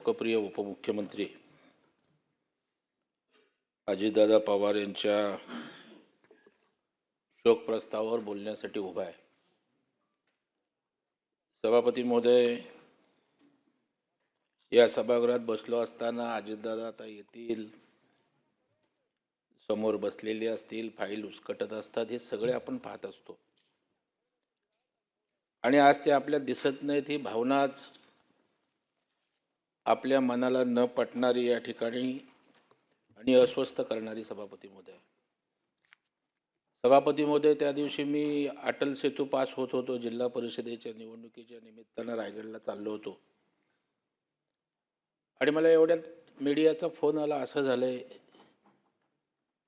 लोकप्रिय उपमुख्यमंत्री अजितदादा पवार यांच्या शोक प्रस्तावावर बोलण्यासाठी उभा आहे। सभापती महोदय, या सभागृहात बसलो असताना अजितदादा आता येतील, समोर बसलेले असतील, फाईल उचकटत असतात, हे सगळे आपण पाहत असतो आणि आज ते आपल्याला दिसत नाहीत। ही भावनाच आपल्या मनाला न पटणारी या ठिकाणी आणि अस्वस्थ करणारी सभापती महोदय। सभापती महोदय, त्या दिवशी मी अटल सेतू पास होत होतो, जिल्हा परिषदेच्या निवडणुकीच्या निमित्तानं रायगडला चाललो होतो आणि मला एवढ्यात मीडियाचा फोन आला। असं झालंय,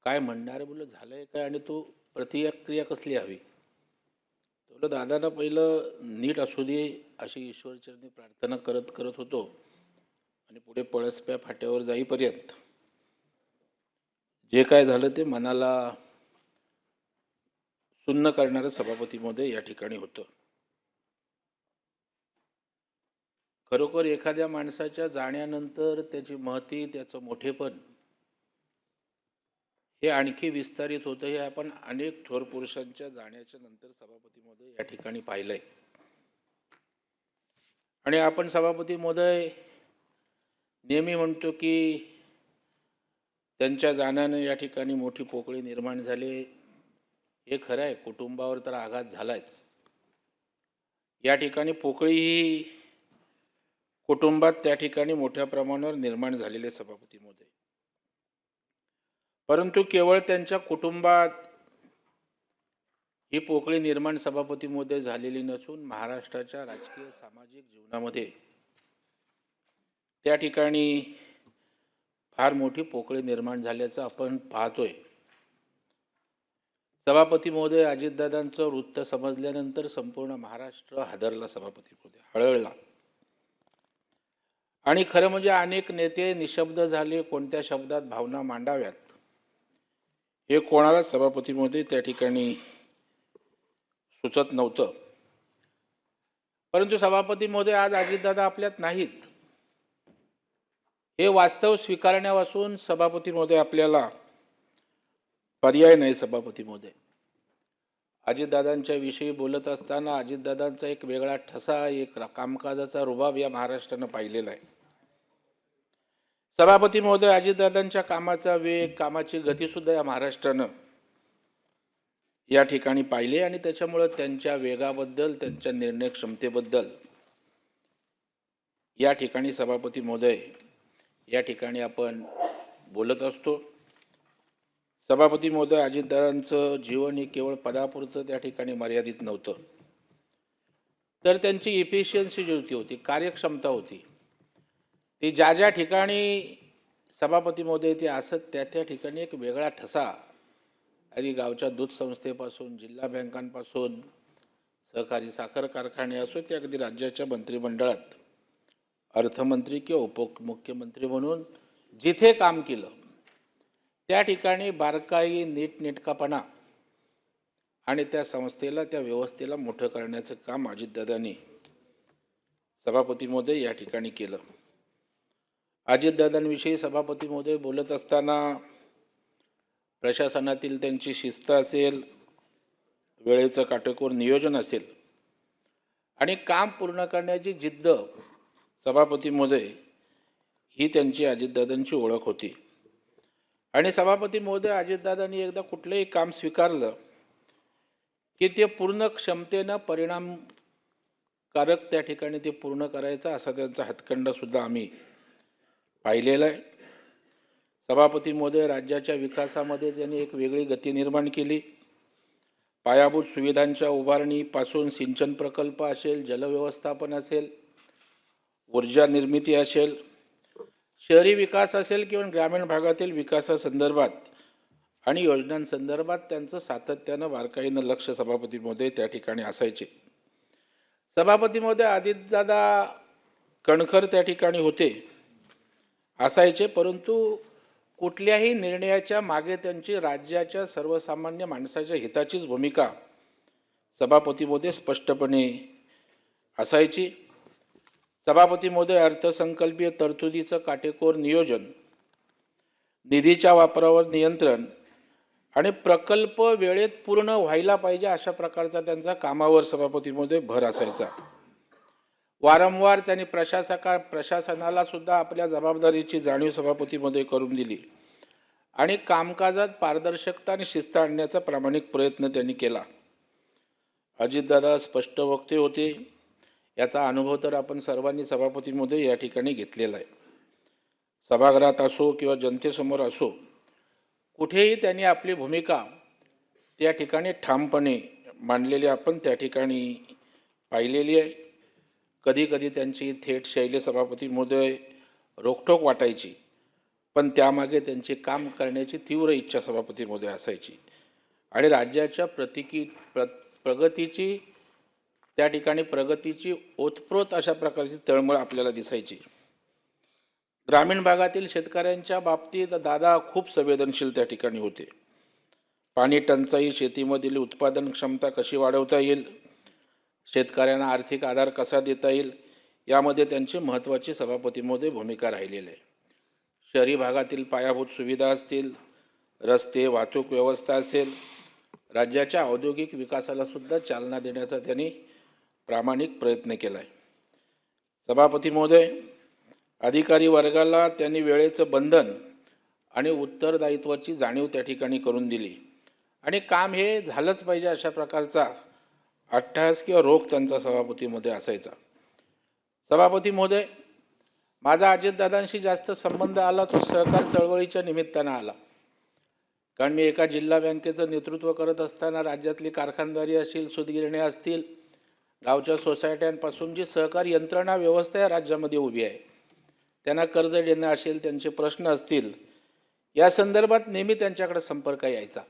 काय म्हणणार बोललं, झालंय काय आणि तू प्रतिक्रिया कसली हवी? बोललो दादाला पहिलं नीट असू दे अशी ईश्वरचरणी प्रार्थना करत करत होतो आणि पुढे पळसप्या फाट्यावर जाईपर्यंत जे काय झालं ते मनाला सुन्न करणारं सभापती महोदय या ठिकाणी होतं। खरोखर एखाद्या माणसाच्या जाण्यानंतर त्याची महती, त्याचं मोठेपण हे आणखी विस्तारित होतं। हे आपण अनेक थोर पुरुषांच्या जाण्याच्या नंतर सभापती महोदय या ठिकाणी पाहिलंय आणि आपण सभापती महोदय नेहमी म्हणतो की त्यांच्या जाण्याने या ठिकाणी मोठी पोकळी निर्माण झाली। हे खरं आहे, कुटुंबावर तर आघात झालाच। या ठिकाणी पोकळी ही कुटुंबात त्या ठिकाणी मोठ्या प्रमाणावर निर्माण झालेले सभापती महोदय, परंतु केवळ त्यांच्या कुटुंबात ही पोकळी निर्माण सभापती महोदय झालेली नसून महाराष्ट्राच्या राजकीय सामाजिक जीवनामध्ये त्या ठिकाणी फार मोठी पोकळी निर्माण झाल्याचं आपण पाहतोय। सभापती महोदय, अजितदादांचं वृत्त समजल्यानंतर संपूर्ण महाराष्ट्र हादरला, सभापती महोदय हळहळला आणि खरं म्हणजे अनेक नेते निशब्द झाले। कोणत्या शब्दात भावना मांडाव्यात हे कोणाला सभापती महोदय त्या ठिकाणी सुचत नव्हतं। परंतु सभापती महोदय, आज अजितदादा आपल्यात नाहीत हे वास्तव स्वीकारण्यापासून सभापती महोदय आपल्याला पर्याय नाही। सभापती महोदय, अजितदादांच्या विषयी बोलत असताना अजितदादांचा एक वेगळा ठसा, एक कामकाजाचा रुबाब या महाराष्ट्रानं पाहिलेला आहे। सभापती महोदय, अजितदादांच्या कामाचा वेग, कामाची गतीसुद्धा या महाराष्ट्रानं या ठिकाणी पाहिले आणि त्याच्यामुळं त्यांच्या वेगाबद्दल, त्यांच्या निर्णय क्षमतेबद्दल या ठिकाणी सभापती महोदय या ठिकाणी आपण बोलत असतो। सभापती महोदय, अजितदादांचं जीवन हे केवळ पदापुरतं त्या ठिकाणी मर्यादित नव्हतं, तर त्यांची इफिशियन्सी जी होती, कार्यक्षमता होती, ती ज्या ज्या ठिकाणी सभापती महोदय ते असत त्या त्या ठिकाणी एक वेगळा ठसा, आधी गावच्या दूध संस्थेपासून जिल्हा बँकांपासून सहकारी साखर कारखाने असो, ते अगदी राज्याच्या मंत्रिमंडळात अर्थमंत्री किंवा उपमुख्यमंत्री म्हणून जिथे काम केलं त्या ठिकाणी बारकाई, नीटनेटकापणा आणि त्या संस्थेला, त्या व्यवस्थेला मोठं करण्याचं काम अजितदादांनी सभापती महोदय या ठिकाणी केलं। अजितदादांविषयी सभापती महोदय बोलत असताना प्रशासनातील त्यांची शिस्त असेल, वेळेचं काटेकोर नियोजन असेल आणि काम पूर्ण करण्याची जिद्द, सभापती महोदय ही त्यांची अजितदादांची ओळख होती। आणि सभापती महोदय, अजितदादांनी एकदा कुठलंही काम स्वीकारलं की ते पूर्ण क्षमतेनं, परिणामकारक त्या ठिकाणी ते पूर्ण करायचं, असा त्यांचा हातखंडा सुद्धा आम्ही पाहिलेला आहे। सभापती महोदय, राज्याच्या विकासामध्ये त्यांनी एक वेगळी गती निर्माण केली। पायाभूत सुविधांच्या उभारणीपासून सिंचन प्रकल्प असेल, जलव्यवस्थापन असेल, ऊर्जा निर्मिती असेल, शहरी विकास असेल किंवा ग्रामीण भागातील विकासासंदर्भात आणि योजनांसंदर्भात त्यांचं सातत्यानं बारकाईनं लक्ष सभापती महोदय त्या ठिकाणी असायचे। सभापती महोदय, अजितदादा कणखर त्या ठिकाणी होते, असायचे, परंतु कुठल्याही निर्णयाच्या मागे त्यांची राज्याच्या सर्वसामान्य माणसाच्या हिताचीच भूमिका सभापती महोदय स्पष्टपणे असायची। सभापती महोदय, अर्थसंकल्पीय तरतुदीचं काटेकोर नियोजन, निधीच्या वापरावर नियंत्रण आणि प्रकल्प वेळेत पूर्ण व्हायला पाहिजे अशा प्रकारचा त्यांचा कामावर सभापती महोदय भर असायचा. वारंवार त्यांनी प्रशासनाला सुद्धा आपल्या जबाबदारीची जाणीव सभापती महोदय करून दिली आणि कामकाजात पारदर्शकता आणि शिस्त आणण्याचा प्रामाणिक प्रयत्न त्यांनी केला. अजितदादा स्पष्ट वक्ते होते. याचा अनुभव तर आपण सर्वांनी सभापती महोदय या ठिकाणी घेतलेला आहे. सभागृहात असो किंवा जनतेसमोर असो, कुठेही त्यांनी आपली भूमिका त्या ठिकाणी ठामपणे मांडलेली आपण त्या ठिकाणी पाहिलेली आहे. कधी कधी त्यांची थेट शैली सभापती महोदय रोखठोक वाटायची, पण त्यामागे त्यांची काम करण्याची तीव्र इच्छा सभापती महोदय असायची आणि राज्याच्या प्रगतीची त्या ठिकाणी प्रगतीची ओतप्रोत अशा प्रकारची तळमळ आपल्याला दिसायची. ग्रामीण भागातील शेतकऱ्यांच्या बाबतीत दादा खूप संवेदनशील त्या ठिकाणी होते. पाणी टंचाई, शेतीमधील उत्पादन क्षमता कशी वाढवता येईल, शेतकऱ्यांना आर्थिक आधार कसा देता येईल, यामध्ये त्यांची महत्त्वाची सभापती महोदय भूमिका राहिलेली आहे. शहरी भागातील पायाभूत सुविधा असतील, रस्ते, वाहतूक व्यवस्था असेल, राज्याच्या औद्योगिक विकासाला सुद्धा चालना देण्याचा त्यांनी प्रामाणिक प्रयत्न केला आहे. सभापती महोदय, अधिकारी वर्गाला त्यांनी वेळेचं बंधन आणि उत्तरदायित्वाची जाणीव त्या ठिकाणी करून दिली आणि काम हे झालंच पाहिजे अशा प्रकारचा अट्टहास किंवा रोख त्यांचा सभापती महोदय असायचा. सभापती महोदय, माझा अजितदादांशी जास्त संबंध आला तो सहकार चळवळीच्या निमित्तानं आला. कारण मी एका जिल्हा बँकेचं नेतृत्व करत असताना राज्यातली कारखानदारी असतील, सूतगिरण्या असतील, गावच्या सोसायट्यांपासून जी सहकार यंत्रणा व्यवस्था या राज्यामध्ये उभी आहे, त्यांना कर्ज देणं असेल, त्यांचे प्रश्न असतील, या संदर्भात नेहमी त्यांच्याकडे संपर्क यायचा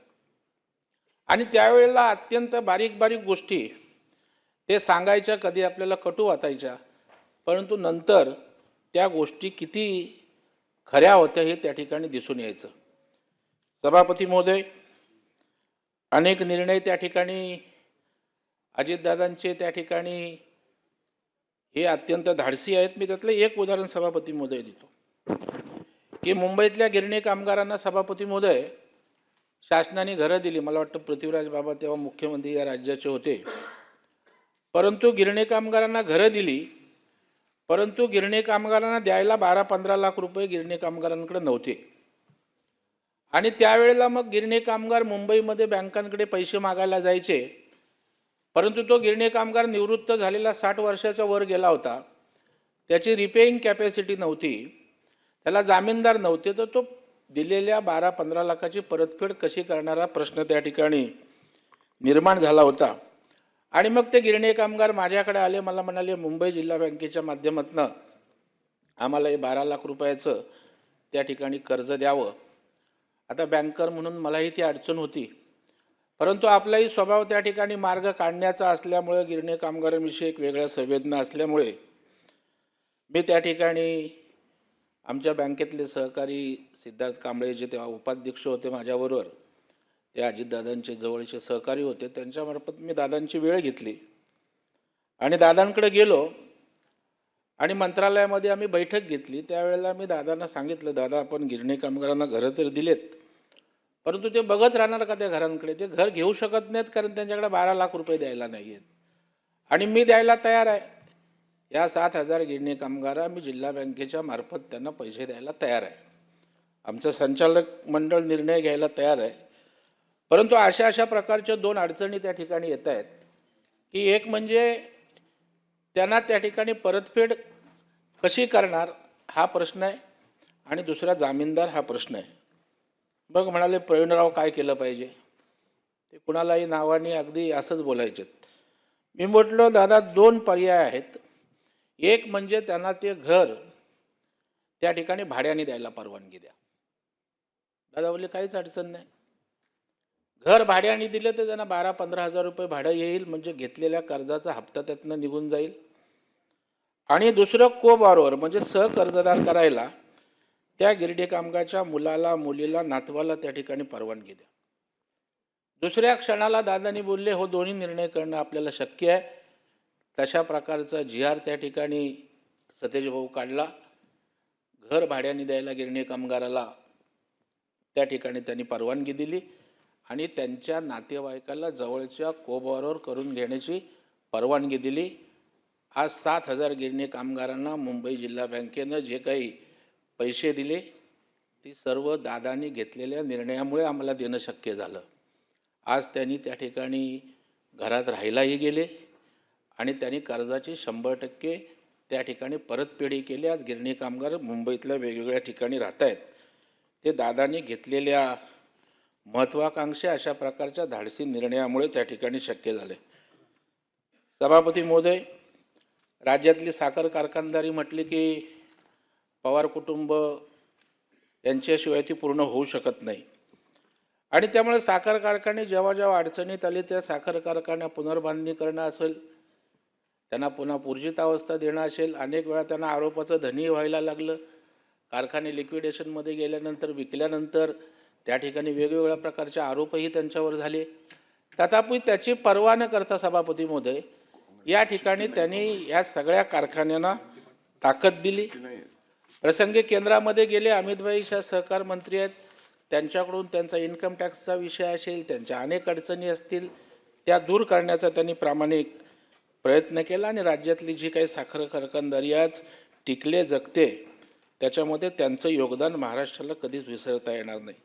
आणि त्यावेळेला अत्यंत बारीक बारीक गोष्टी ते सांगायच्या. कधी आपल्याला कटू वाटायच्या, परंतु नंतर त्या गोष्टी किती खऱ्या होत्या हे त्या ठिकाणी दिसून यायचं. सभापती महोदय, अनेक निर्णय त्या ठिकाणी अजितदादांचे त्या ठिकाणी हे अत्यंत धाडसी आहेत. मी त्यातलं एक उदाहरण सभापती महोदय देतो की मुंबईतल्या गिरणी कामगारांना सभापती महोदय शासनाने घरं दिली. मला वाटतं पृथ्वीराज बाबा तेव्हा मुख्यमंत्री या राज्याचे होते. परंतु गिरणी कामगारांना घरं दिली, परंतु गिरणी कामगारांना द्यायला 12-15 लाख रुपये गिरणी कामगारांकडे नव्हते आणि त्यावेळेला मग गिरणी कामगार मुंबईमध्ये बँकांकडे पैसे मागायला जायचे. परंतु तो गिरणी कामगार निवृत्त झालेला 60 वर्षाच्या वर गेला होता, त्याची रिपेइंग कॅपॅसिटी नव्हती, त्याला जामीनदार नव्हते, तर तो दिलेल्या 12-15 लाखाची परतफेड कशी करणारा प्रश्न त्या ठिकाणी निर्माण झाला होता. आणि मग ते गिरणी कामगार माझ्याकडे आले, मला म्हणाले मुंबई जिल्हा बँकेच्या माध्यमातून आम्हाला हे 12 लाख रुपयाचं त्या ठिकाणी कर्ज द्यावं. आता बँकर म्हणून मलाही ती अडचण होती, परंतु आपलाही स्वभाव त्या ठिकाणी मार्ग काढण्याचा असल्यामुळे, गिरणी कामगारांविषयी एक वेगळ्या संवेदना असल्यामुळे मी त्या ठिकाणी आमच्या बँकेतले सहकारी सिद्धार्थ कांबळे जे तेव्हा उपाध्यक्ष होते माझ्याबरोबर, ते अजितदादांचे जवळचे सहकारी होते, त्यांच्यामार्फत मी दादांची वेळ घेतली आणि दादांकडे गेलो आणि मंत्रालयामध्ये आम्ही बैठक घेतली. त्यावेळेला मी दादांना सांगितलं, दादा आपण गिरणी कामगारांना घरं तर दिलेत, परंतु ते बघत राहणार का त्या घरांकडे? ते घर घेऊ शकत नाहीत, कारण त्यांच्याकडे 12 लाख रुपये द्यायला नाही आहेत आणि मी द्यायला तयार आहे. या 7,000 गिरणी कामगार मी जिल्हा बँकेच्या मार्फत त्यांना पैसे द्यायला तयार आहे. आमचं संचालक मंडळ निर्णय घ्यायला तयार आहे. परंतु अशा प्रकारच्या 2 अडचणी त्या ठिकाणी येत आहेत की एक म्हणजे त्यांना त्या ठिकाणी परतफेड कशी करणार हा प्रश्न आहे आणि दुसरा जामीनदार हा प्रश्न आहे. मग म्हणाले, प्रवीणराव काय केलं पाहिजे? ते कुणालाही नावाने अगदी असंच बोलायचे. मी म्हटलं, दादा 2 पर्याय आहेत. एक म्हणजे त्यांना ते घर त्या ठिकाणी भाड्याने द्यायला परवानगी द्या. दादा बोलले, काहीच अडचण नाही. घर भाड्याने दिलं तर त्यांना 12-15 हजार रुपये भाडं येईल, म्हणजे घेतलेल्या कर्जाचा हप्ता त्यातनं निघून जाईल. आणि दुसरं को बॉरोवर म्हणजे सहकर्जदार करायला त्या गिरणी कामगारच्या मुलाला, मुलीला, नातवाला त्या ठिकाणी परवानगी द्या. दुसऱ्या क्षणाला दादानी बोलले, हो दोन्ही निर्णय करणं आपल्याला शक्य आहे. तशा प्रकारचा जी आर त्या ठिकाणी सतेज भाऊ काढला, घर भाड्याने द्यायला गिरणी कामगाराला त्या ठिकाणी त्यांनी परवानगी दिली आणि त्यांच्या नातेवाईकाला जवळच्या कोबॉरोवर करून घेण्याची परवानगी दिली. आज 7,000 गिरणी कामगारांना मुंबई जिल्हा बँकेनं जे काही पैसे दिले ती सर्व दादांनी घेतलेल्या निर्णयामुळे आम्हाला देणं शक्य झालं. आज त्यांनी त्या ठिकाणी घरात राहायलाही गेले आणि त्यांनी कर्जाची 100% त्या ठिकाणी परतफेडी केली. आज गिरणी कामगार मुंबईतल्या वेगवेगळ्या ठिकाणी राहत आहेत. ते दादांनी घेतलेल्या महत्त्वाकांक्षी अशा प्रकारच्या धाडसी निर्णयामुळे त्या ठिकाणी शक्य झाले. सभापती महोदय, राज्यातली साखर कारखानदारी म्हटली की पवार कुटुंब यांच्याशिवाय ती पूर्ण होऊ शकत नाही आणि त्यामुळे साखर कारखाने जेव्हा जेव्हा अडचणीत आले त्या साखर कारखान्या पुनर्बांधणी करणं असेल, त्यांना पुन्हा ऊर्जित अवस्था देणं असेल, अनेक वेळा त्यांना आरोपाचं धनी व्हायला लागलं. कारखाने लिक्विडेशनमध्ये गेल्यानंतर विकल्यानंतर त्या ठिकाणी वेगवेगळ्या प्रकारचे आरोपही त्यांच्यावर झाले. तथापि त्याची पर्वा न करता सभापती महोदय या ठिकाणी त्यांनी या सगळ्या कारखान्यांना ताकद दिली. प्रसंगी केंद्रामध्ये गेले, अमितभाई शाह सहकार मंत्री आहेत, त्यांच्याकडून त्यांचा इन्कम टॅक्सचा विषय असेल, त्यांच्या अनेक अडचणी असतील, त्या दूर करण्याचा त्यांनी प्रामाणिक प्रयत्न केला आणि राज्यातली जी काही साखर कारखानदारी आज टिकले जगते त्याच्यामध्ये त्यांचं योगदान महाराष्ट्राला कधीच विसरता येणार नाही.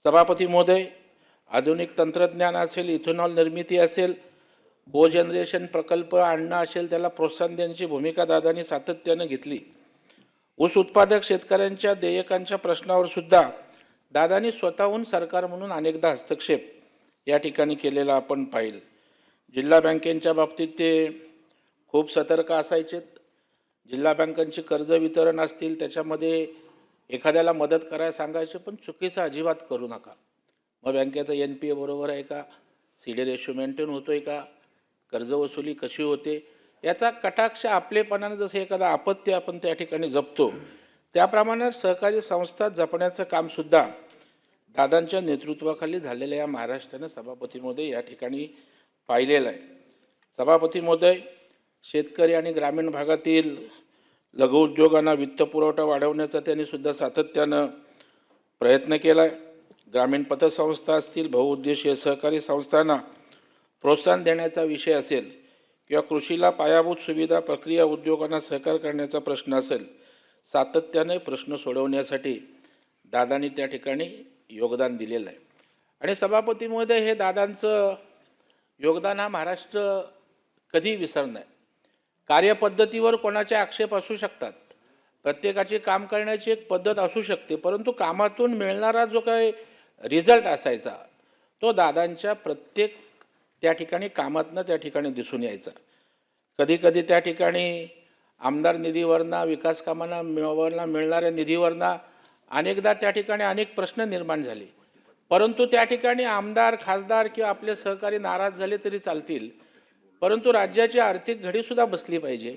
सभापती महोदय, आधुनिक तंत्रज्ञान असेल, इथेनॉल निर्मिती असेल, कोजनरेशन प्रकल्प आणणं असेल, त्याला प्रोत्साहन देण्याची भूमिका दादांनी सातत्यानं घेतली. ऊस उत्पादक शेतकऱ्यांच्या देयकांच्या प्रश्नावर सुद्धा दादांनी स्वतःहून सरकार म्हणून अनेकदा हस्तक्षेप या ठिकाणी केलेला आपण पाहिलं. जिल्हा बँकेंच्या बाबतीत ते खूप सतर्क असायचे. जिल्हा बँकांची कर्ज वितरण असतील त्याच्यामध्ये एखाद्याला मदत करायला सांगायचे, पण चुकीचं अजिबात करू नका. मग बँकेचं NPA बरोबर आहे का, CD रेशो मेंटेन होतोय का, कर्जवसुली कशी होते, याचा कटाक्ष आपलेपणानं जसं एखादा आपत्ती आपण त्या ठिकाणी जपतो त्याप्रमाणे सहकारी संस्था जपण्याचं कामसुद्धा दादांच्या नेतृत्वाखाली झालेल्या या महाराष्ट्रानं सभापती महोदय या ठिकाणी पाहिलेलं आहे. सभापती महोदय, शेतकरी आणि ग्रामीण भागातील लघुउद्योगांना वित्तपुरवठा वाढवण्याचा त्यांनी सुद्धा सातत्यानं प्रयत्न केला आहे. ग्रामीण पतसंस्था असतील, बहुउद्देशीय सहकारी संस्थांना प्रोत्साहन देण्याचा विषय असेल किंवा कृषीला पायाभूत सुविधा प्रक्रिया उद्योगांना सहकार करण्याचा प्रश्न असेल, सातत्याने प्रश्न सोडवण्यासाठी दादांनी त्या ठिकाणी योगदान दिलेलं आहे. आणि सभापती महोदय, हे दादांचं योगदान हा महाराष्ट्र कधी विसरणार नाही. कार्यपद्धतीवर कोणाचे आक्षेप असू शकतात, प्रत्येकाची काम करण्याची एक पद्धत असू शकते, परंतु कामातून मिळणारा जो काही रिझल्ट असायचा तो दादांच्या प्रत्येक त्या ठिकाणी कामातनं त्या ठिकाणी दिसून यायचा. कधीकधी त्या ठिकाणी आमदार निधीवरनं, विकास कामांना मिळणाऱ्या निधीवरनं अनेकदा त्या ठिकाणी अनेक प्रश्न निर्माण झाले, परंतु त्या ठिकाणी आमदार, खासदार किंवा आपले सहकारी नाराज झाले तरी चालतील, परंतु राज्याची आर्थिक घडीसुद्धा बसली पाहिजे.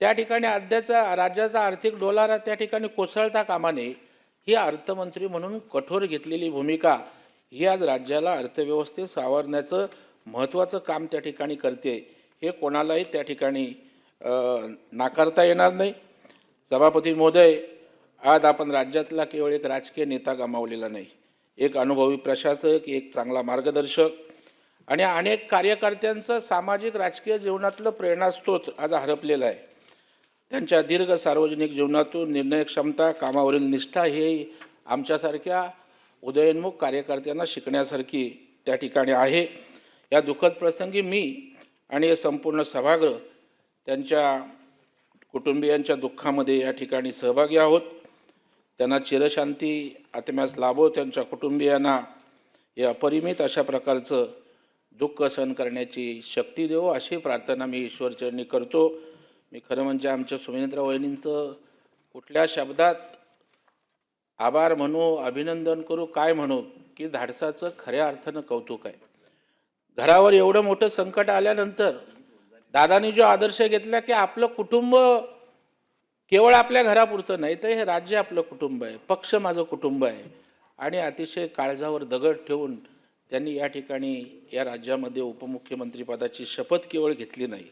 त्या ठिकाणी राज्याचा आर्थिक डोलारा त्या ठिकाणी कोसळता कामा नये, ही अर्थमंत्री म्हणून कठोर घेतलेली भूमिका ही आज राज्याला अर्थव्यवस्थेत सावरण्याचं महत्त्वाचं काम त्या ठिकाणी करते, हे कोणालाही त्या ठिकाणी नाकारता येणार नाही. सभापती महोदय, आज आपण राज्यातला केवळ एक राजकीय नेता गमावलेला नाही, एक अनुभवी प्रशासक, एक चांगला मार्गदर्शक आणि अनेक कार्यकर्त्यांचं सामाजिक राजकीय जीवनातलं प्रेरणास्रोत आज हरपलेला आहे. त्यांच्या दीर्घ सार्वजनिक जीवनातून निर्णय क्षमता, कामावरील निष्ठा हे आमच्यासारख्या उदयोन्मुख कार्यकर्त्यांना शिकण्यासारखी त्या ठिकाणी आहे. या दुःखद प्रसंगी मी आणि हे संपूर्ण सभागृह त्यांच्या कुटुंबियांच्या दुःखामध्ये या ठिकाणी सहभागी आहोत. त्यांना चिरशांती आत्म्यास लाभो, त्यांच्या कुटुंबियांना हे अपरिमित अशा प्रकारचं दुःख सहन करण्याची शक्ती देवो, अशी प्रार्थना मी ईश्वरचरणी करतो. मी खरं म्हणजे आमच्या सुमित्रा वहिनींचं कुठल्या शब्दात आभार म्हणू, अभिनंदन करू, काय म्हणू, की धाडसाचं खऱ्या अर्थानं कौतुक आहे. घरावर एवढं मोठं संकट आल्यानंतर दादांनी जो आदर्श घेतला की आपलं कुटुंब केवळ आपल्या घरापुरतं नाही, तर हे राज्य आपलं कुटुंब आहे, पक्ष माझं कुटुंब आहे, आणि अतिशय काळजावर दगड ठेवून त्यांनी या ठिकाणी या राज्यामध्ये उपमुख्यमंत्रीपदाची शपथ केवळ घेतली नाही,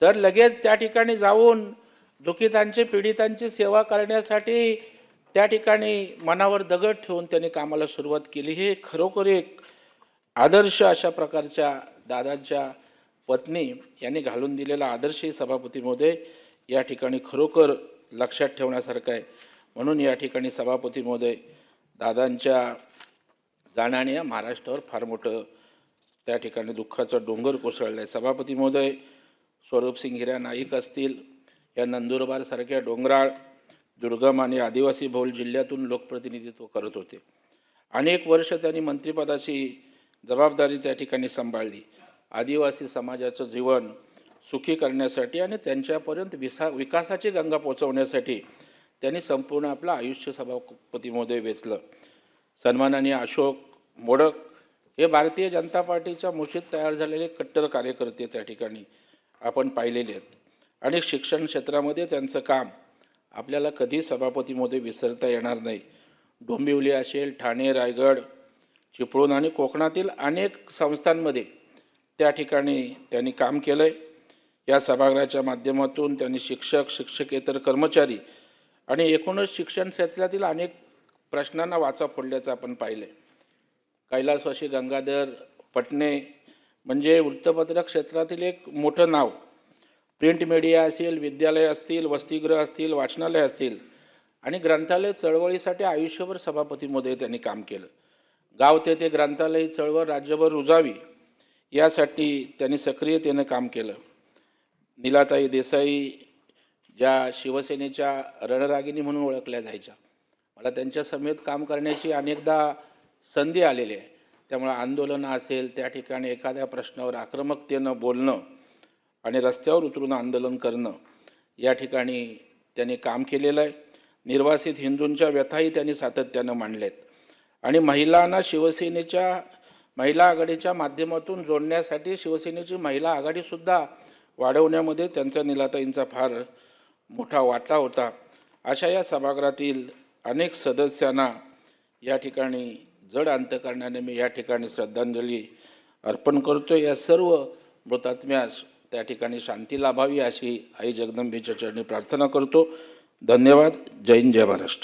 तर लगेच त्या ठिकाणी जाऊन दुःखितांची पीडितांची सेवा करण्यासाठी त्या ठिकाणी मनावर दगड ठेवून त्यांनी कामाला सुरुवात केली. हे खरोखर एक आदर्श अशा प्रकारच्या दादांच्या पत्नी यांनी घालून दिलेला आदर्शही सभापती महोदय या ठिकाणी खरोखर लक्षात ठेवण्यासारखं आहे. म्हणून या ठिकाणी सभापती महोदय दादांच्या जाण्याने या महाराष्ट्रावर फार मोठं त्या ठिकाणी दुःखाचा डोंगर कोसळला आहे. सभापती महोदय स्वरूपसिंग हिरा नाईक असतील, या नंदुरबारसारख्या डोंगराळ दुर्गम आणि आदिवासी बहुल जिल्ह्यातून लोकप्रतिनिधित्व करत होते. अनेक वर्ष त्यांनी मंत्रिपदाची जबाबदारी त्या ठिकाणी सांभाळली. आदिवासी समाजाचं जीवन सुखी करण्यासाठी आणि त्यांच्यापर्यंत विकासाची गंगा पोचवण्यासाठी त्यांनी संपूर्ण आपलं आयुष्य सभापती महोदय वेचलं. सन्माननीय अशोक मोडक हे भारतीय जनता पार्टीच्या मुशीत तयार झालेले कट्टर कार्यकर्ते त्या ठिकाणी आपण पाहिलेले आहेत. आणि शिक्षण क्षेत्रामध्ये त्यांचं काम आपल्याला कधी सभापती महोदय विसरता येणार नाही. डोंबिवली असेल, ठाणे, रायगड, चिपळूण आणि कोकणातील अनेक संस्थांमध्ये त्या ठिकाणी त्यांनी काम केलं आहे. या सभागृहाच्या माध्यमातून त्यांनी शिक्षक, शिक्षकेतर कर्मचारी आणि एकूणच शिक्षण क्षेत्रातील अनेक प्रश्नांना वाचा फोडल्याचं आपण पाहिलं आहे. कैलासवासी गंगाधर पटणे म्हणजे वृत्तपत्र क्षेत्रातील एक मोठं नाव. प्रिंट मीडिया असेल, विद्यालय असतील, वसतिगृह असतील, वाचनालय असतील आणि ग्रंथालय चळवळीसाठी आयुष्यभर सभापती महोदय त्यांनी काम केलं. गाव ते ग्रंथालय चळवळ राज्यभर रुजावी यासाठी त्यांनी सक्रियतेनं काम केलं. नीलाताई देसाई ज्या शिवसेनेच्या रणरागिणी म्हणून ओळखल्या जायच्या, मला त्यांच्या समेत काम करण्याची अनेकदा संधी आलेली आहे. त्यामुळे आंदोलनं असेल, त्या ठिकाणी एखाद्या प्रश्नावर आक्रमकतेनं बोलणं आणि रस्त्यावर उतरून आंदोलन करणं या ठिकाणी त्यांनी काम केलेलं आहे. निर्वासित हिंदूंच्या व्यथाही त्यांनी सातत्यानं मांडल्यात आणि महिलांना शिवसेनेच्या महिला आघाडीच्या माध्यमातून जोडण्यासाठी शिवसेनेची महिला आघाडीसुद्धा वाढवण्यामध्ये त्यांचा नीलाताईंचा फार मोठा वाटा होता. अशा या सभागृहातील अनेक सदस्यांना या ठिकाणी जड अंतकरणाने मी या ठिकाणी श्रद्धांजली अर्पण करतो. या सर्व मृतात्म्यास त्या ठिकाणी शांती लाभावी अशी आई जगदंबेच्या चरणी प्रार्थना करतो. धन्यवाद. जय हिंद, जय महाराष्ट्र.